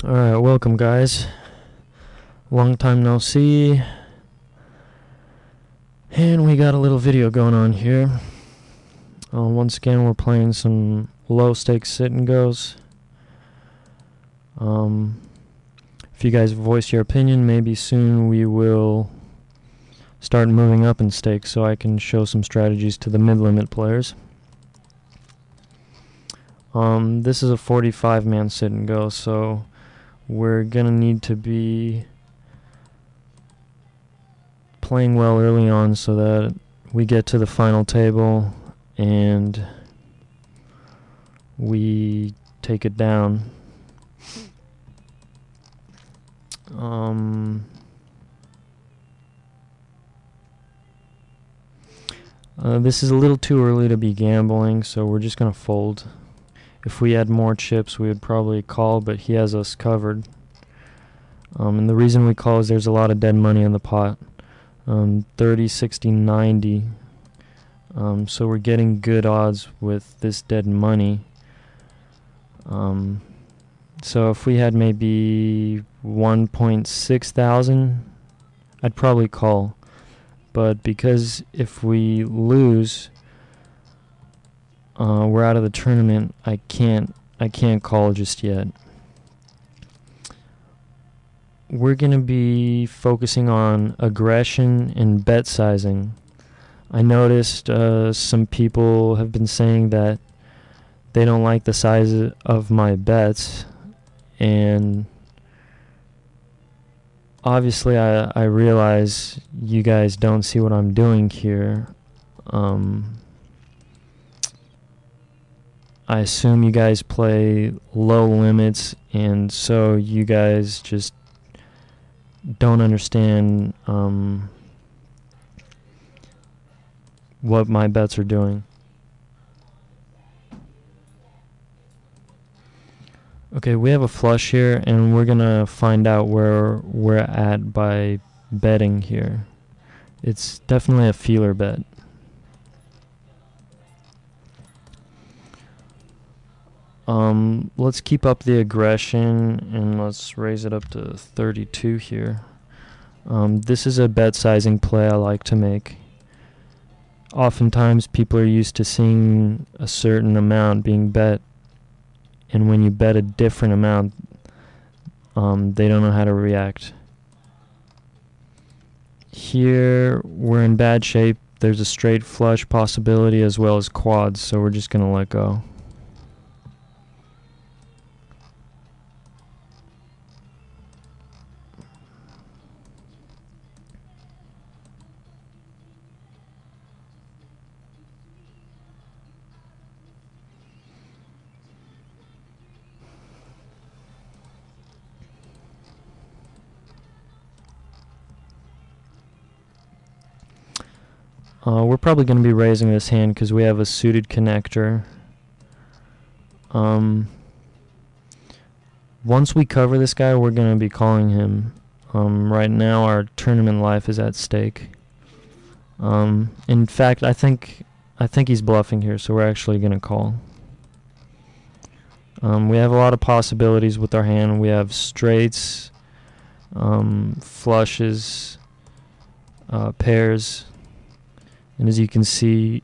Alright, welcome guys. Long time no see. And we got a little video going on here. Once again, we're playing some low stakes sit and goes. If you guys voice your opinion, maybe soon we will start moving up in stakes so I can show some strategies to the mid-limit players. This is a 45-man sit and go, so we're gonna need to be playing well early on so that we get to the final table and we take it down. This is a little too early to be gambling, so we're just gonna fold. If we had more chips, we would probably call, but he has us covered. And the reason we call is there's a lot of dead money in the pot. 30, 60, 90. So we're getting good odds with this dead money. So if we had maybe 1.6 thousand, I'd probably call. But because if we lose, we're out of the tournament, I can't call just yet. We're gonna be focusing on aggression and bet sizing. I noticed some people have been saying that they don't like the size of my bets, and obviously I realize you guys don't see what I'm doing here. I assume you guys play low limits, and so you guys just don't understand what my bets are doing. Okay, we have a flush here, and we're gonna find out where we're at by betting here. It's definitely a feeler bet. Let's keep up the aggression and let's raise it up to 32 here. This is a bet sizing play I like to make. Oftentimes people are used to seeing a certain amount being bet, and when you bet a different amount, they don't know how to react. Here we're in bad shape. There's a straight flush possibility as well as quads, so we're just gonna let go. We're probably going to be raising this hand because we have a suited connector. Once we cover this guy, we're going to be calling him. Right now, our tournament life is at stake. In fact, I think he's bluffing here, so we're actually going to call. We have a lot of possibilities with our hand. We have straights, flushes, pairs. And as you can see,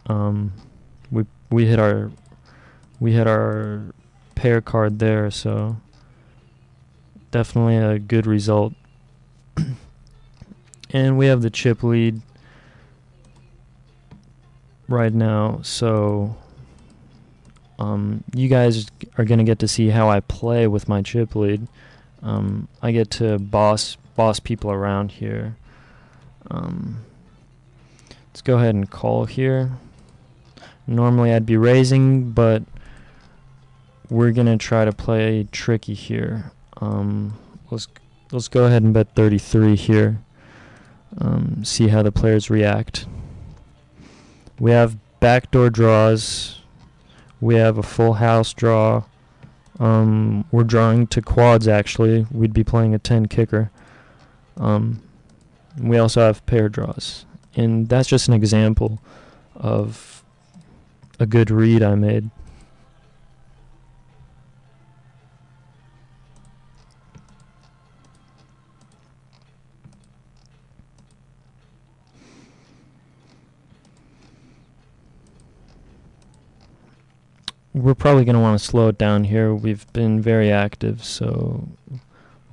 we hit our pair card there, so definitely a good result. And we have the chip lead right now, so you guys are gonna get to see how I play with my chip lead. I get to boss people around here. Let's go ahead and call here. Normally I'd be raising, but we're gonna try to play tricky here. Let's go ahead and bet 33 here. See how the players react. We have backdoor draws. We have a full house draw. We're drawing to quads actually. We'd be playing a 10 kicker. We also have pair draws. And that's just an example of a good read I made. we're probably going to want to slow it down here. We've been very active, so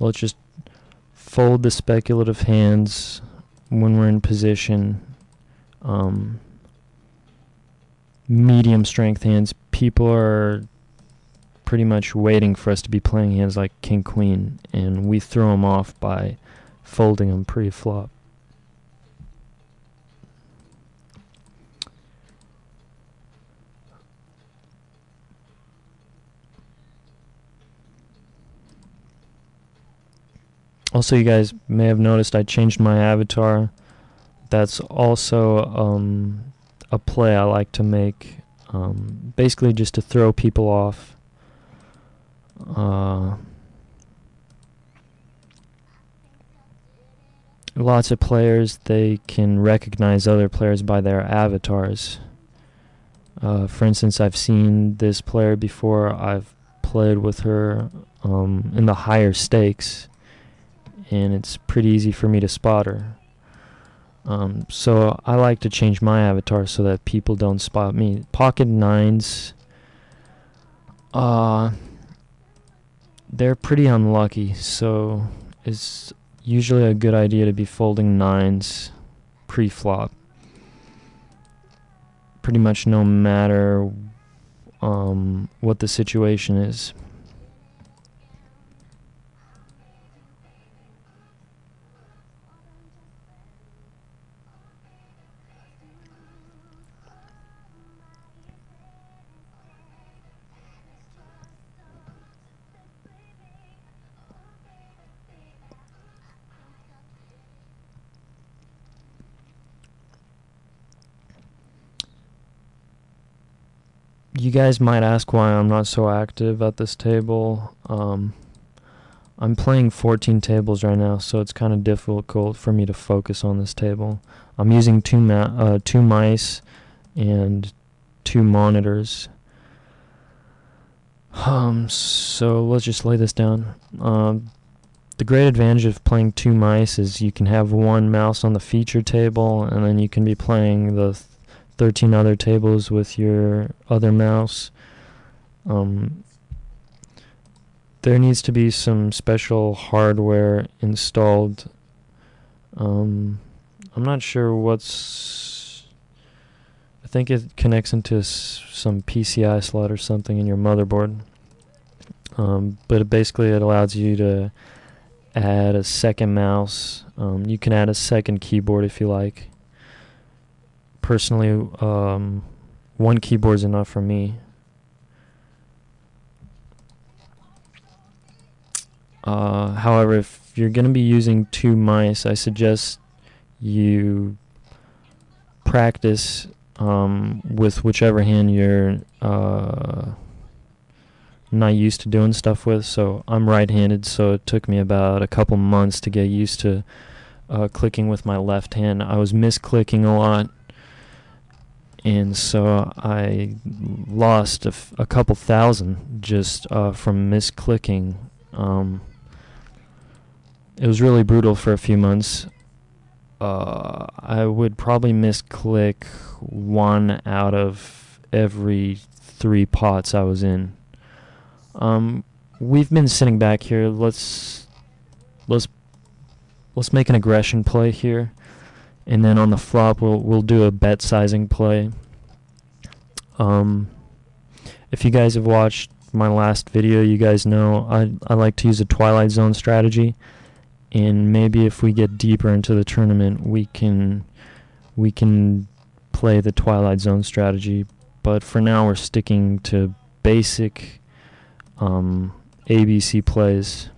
let's just fold the speculative hands when we're in position. Medium strength hands. People are pretty much waiting for us to be playing hands like King Queen, and we throw them off by folding them pre-flop. Also, you guys may have noticed I changed my avatar. That's also a play I like to make, basically just to throw people off. Lots of players, they can recognize other players by their avatars. For instance, I've seen this player before. I've played with her in the higher stakes, and it's pretty easy for me to spot her. So I like to change my avatar so that people don't spot me. Pocket nines, they're pretty unlucky, so it's usually a good idea to be folding nines pre-flop. Pretty much no matter what the situation is. You guys might ask why I'm not so active at this table. I'm playing 14 tables right now, so it's kind of difficult for me to focus on this table. I'm using two mice and 2 monitors. So let's just lay this down. The great advantage of playing 2 mice is you can have 1 mouse on the feature table, and then you can be playing the 13 other tables with your other mouse. There needs to be some special hardware installed. I'm not sure what's... I think it connects into some PCI slot or something in your motherboard. But basically it allows you to add a second mouse. You can add a second keyboard if you like. Personally, 1 keyboard is enough for me. However, if you're going to be using 2 mice, I suggest you practice with whichever hand you're not used to doing stuff with. So I'm right-handed, so it took me about a couple months to get used to clicking with my left hand. I was misclicking a lot, and so I lost a couple thousand just from misclicking. It was really brutal for a few months. I would probably misclick 1 out of every 3 pots I was in. We've been sitting back here. Let's make an aggression play here, and then on the flop we'll do a bet sizing play. If you guys have watched my last video, you guys know I like to use a Twilight Zone strategy, and maybe if we get deeper into the tournament we can play the Twilight Zone strategy, but for now we're sticking to basic ABC plays.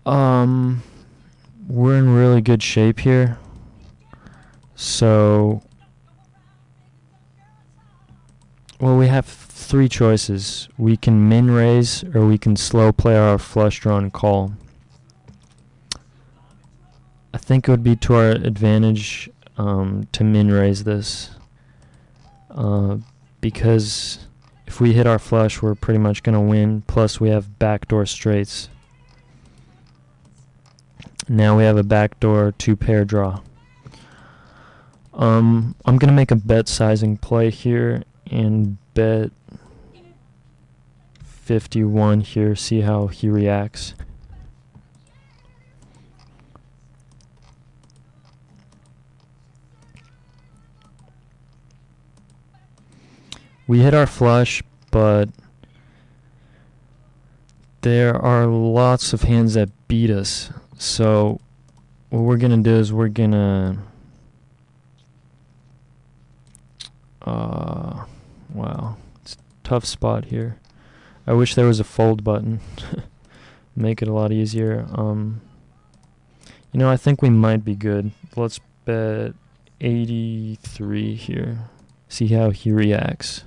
We're in really good shape here, so well, we have 3 choices. We can min raise, or we can slow play our flush draw and call. I think it would be to our advantage to min raise this, because if we hit our flush we're pretty much going to win, plus we have backdoor straights. Now we have a backdoor 2-pair draw. I'm gonna make a bet sizing play here and bet 51 here, see how he reacts. We hit our flush, but there are lots of hands that beat us. So what we're gonna do is we're gonna wow, it's a tough spot here. I wish there was a fold button. Make it a lot easier. You know, I think we might be good. Let's bet 83 here. See how he reacts.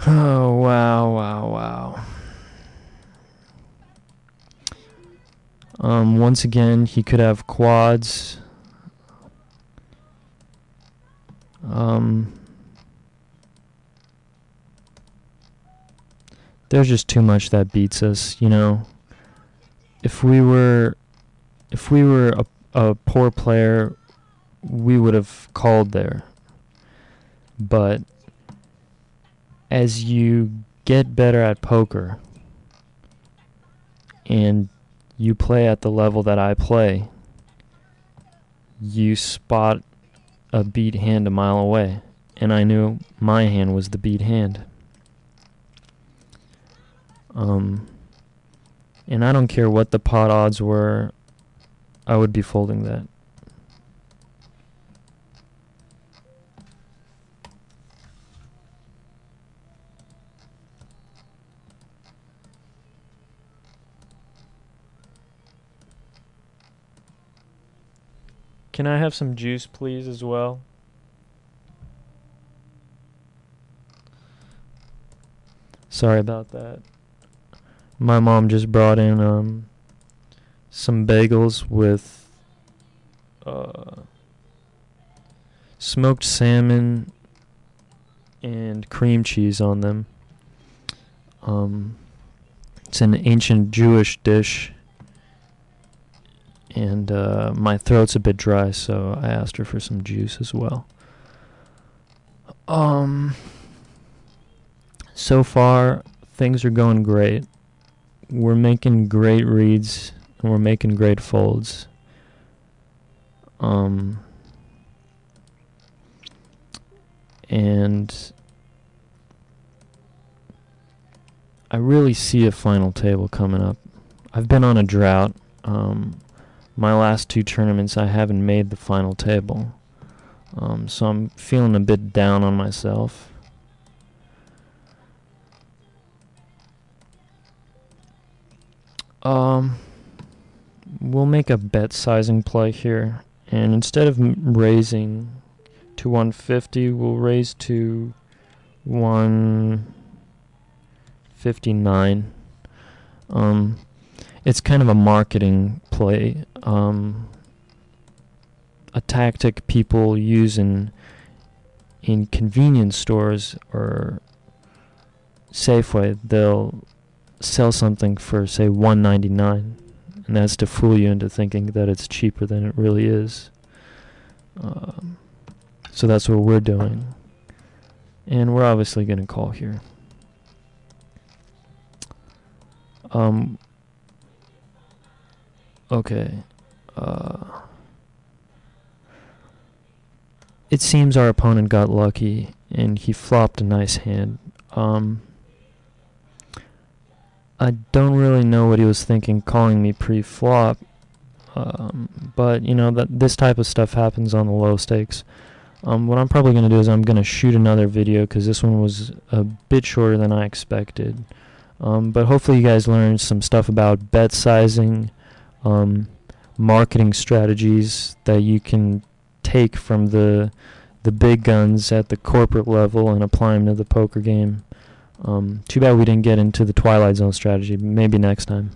Oh, wow, wow, wow. Once again, he could have quads. There's just too much that beats us, you know. If we were a poor player, we would have called there. But as you get better at poker and you play at the level that I play, you spot a beat hand a mile away, and I knew my hand was the beat hand. And I don't care what the pot odds were, I would be folding that. Can I have some juice, please, as well? Sorry about that. My mom just brought in some bagels with smoked salmon and cream cheese on them. It's an ancient Jewish dish. And my throat's a bit dry, so I asked her for some juice as well. So far, things are going great. We're making great reads, and we're making great folds. And I really see a final table coming up. I've been on a drought. My last two tournaments, I haven't made the final table. So I'm feeling a bit down on myself. We'll make a bet sizing play here. And instead of raising to 150, we'll raise to 159. It's kind of a marketing play, a tactic people use in convenience stores or Safeway. They'll sell something for, say, $1.99, and that's to fool you into thinking that it's cheaper than it really is. So that's what we're doing, and we're obviously going to call here. Okay. It seems our opponent got lucky, and he flopped a nice hand. I don't really know what he was thinking calling me pre-flop, but you know that this type of stuff happens on the low stakes. What I'm probably going to do is I'm going to shoot another video because this one was a bit shorter than I expected. But hopefully you guys learned some stuff about bet sizing, marketing strategies that you can take from the big guns at the corporate level and apply them to the poker game. Too bad we didn't get into the Twilight Zone strategy. Maybe next time.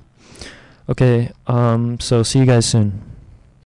Okay, so see you guys soon.